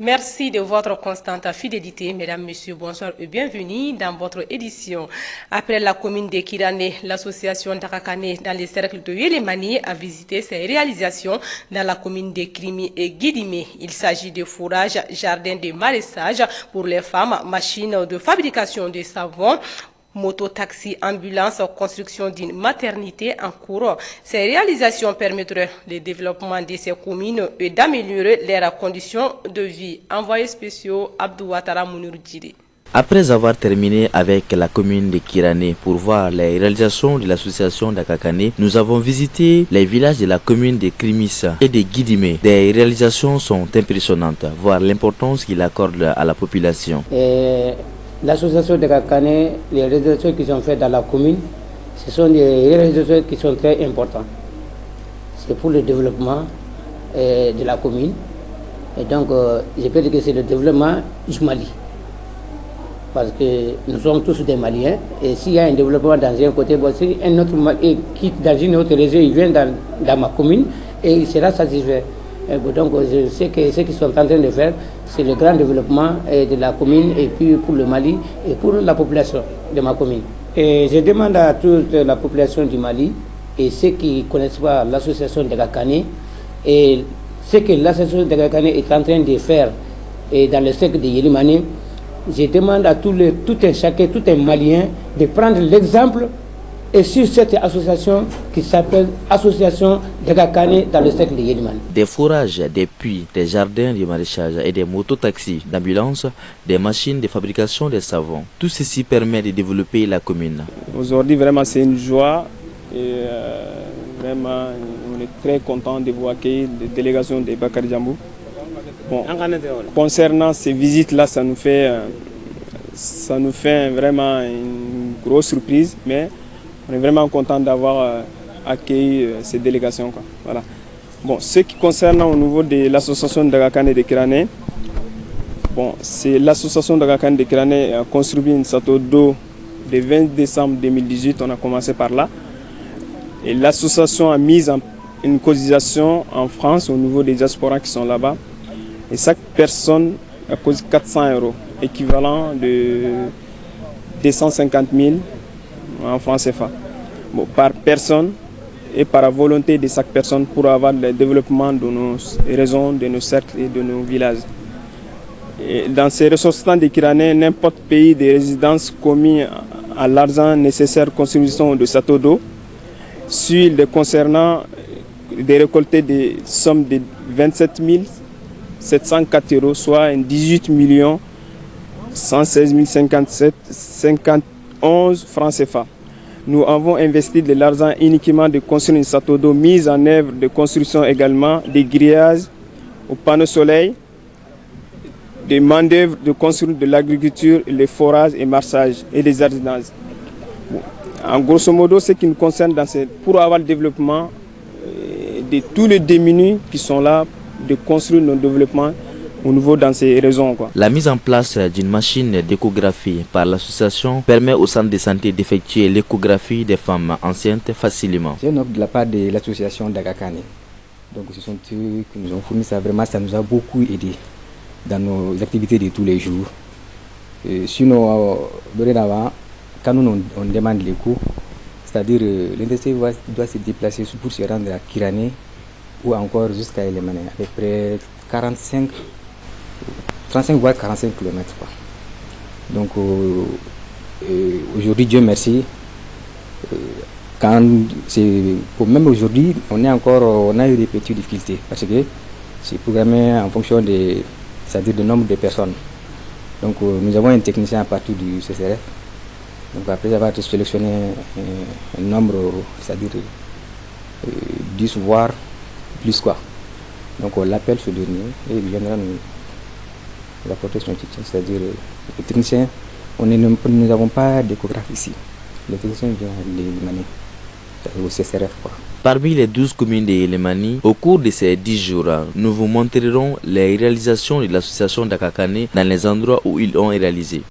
Merci de votre constante fidélité, mesdames, messieurs, bonsoir et bienvenue dans votre édition. Après la commune de Kirane, l'association Dakakane dans les cercles de Yelemani a visité ses réalisations dans la commune de Krimi et Guidimé. Il s'agit de fourrage, jardin de maraîchage pour les femmes, machines de fabrication de savon, moto-taxi, ambulance, construction d'une maternité en cours. Ces réalisations permettraient le développement de ces communes et d'améliorer leurs conditions de vie. Envoyé spécial Abdou Ouattara Mounirou-Djiri. Après avoir terminé avec la commune de Kirane pour voir les réalisations de l'association Dakakane, nous avons visité les villages de la commune de Krimissa et de Guidimé. Des réalisations sont impressionnantes, voir l'importance qu'il accorde à la population. L'association de Dakakane, les réalisations qui sont faites dans la commune, ce sont des réalisations qui sont très importantes. C'est pour le développement de la commune. Et donc, je peux dire que c'est le développement du Mali. Parce que nous sommes tous des Maliens. Et s'il y a un développement dans un côté, bon, si un autre Malien quitte dans une autre région, il vient dans ma commune et il sera satisfait. Donc, je sais que ce qu'ils sont en train de faire, c'est le grand développement de la commune et puis pour le Mali et pour la population de ma commune. Et je demande à toute la population du Mali et ceux qui ne connaissent pas l'association de Dakakane et ce que l'association de Dakakane est en train de faire dans le cercle de Yelimane, je demande à tout un Malien de prendre l'exemple et sur cette association qui s'appelle Association Dakakane dans le cercle de Yelimane. Des fourrages, des puits, des jardins de maraîchage et des mototaxis, d'ambulance, des machines de fabrication de savon. Tout ceci permet de développer la commune. Aujourd'hui, vraiment, c'est une joie et vraiment, on est très content de vous accueillir, la délégation de Bakary Djambou. Bon, concernant ces visites-là, ça nous fait vraiment une grosse surprise, mais on est vraiment content d'avoir accueilli ces délégations. Voilà. Bon, ce qui concerne au niveau de l'association de Dakakane de Kirane, bon, c'est l'association de Dakakane de Kirane a construit une château d'eau le 20 décembre 2018, on a commencé par là. Et l'association a mis une cotisation en France au niveau des diasporas qui sont là-bas. Et chaque personne a cotisé 400 €, équivalent de 250 000 en francs CFA. Bon, par personne et par la volonté de chaque personne pour avoir le développement de nos régions, de nos cercles et de nos villages. Et dans ces ressources de Kirane, n'importe pays de résidence commis à l'argent nécessaire à la construction de châteaux d'eau, sur les concernant des récoltés des sommes de 27 704 €, soit 18 116 051 francs CFA. Nous avons investi de l'argent uniquement de construire une château d'eau, mise en œuvre de construction également, des grillages au panneau soleil, des main-d'œuvre de construire de l'agriculture, les forages et marchages et des jardinages. Bon. En grosso modo, ce qui nous concerne pour avoir le développement de tous les démunis qui sont là, de construire nos développements au niveau dans ces régions. La mise en place d'une machine d'échographie par l'association permet au centre de santé d'effectuer l'échographie des femmes enceintes facilement. C'est une offre de la part de l'association Dakakane. Donc ce sont eux qui nous ont fourni ça, vraiment ça nous a beaucoup aidé dans nos activités de tous les jours. Sinon, dorénavant, quand nous on demande l'écho, c'est-à-dire l'intéressé doit se déplacer pour se rendre à Kirane ou encore jusqu'à Yelemane, à peu près 35 voire 45 km. Donc aujourd'hui, Dieu merci, même aujourd'hui, on a eu des petites difficultés parce que c'est programmé en fonction c'est-à-dire du nombre de personnes. Donc nous avons un technicien à partir du CCRF. Donc après avoir sélectionné un nombre, c'est-à-dire 10 voire plus quoi. Donc on l'appelle ce dernier et il viendra nous apporter son soutien, c'est-à-dire le technicien. Nous n'avons pas d'échographe ici. Le technicien vient de Yelimane, au CCRF quoi. Parmi les 12 communes de Yelemani, au cours de ces 10 jours, nous vous montrerons les réalisations de l'association Dakakane dans les endroits où ils ont réalisé.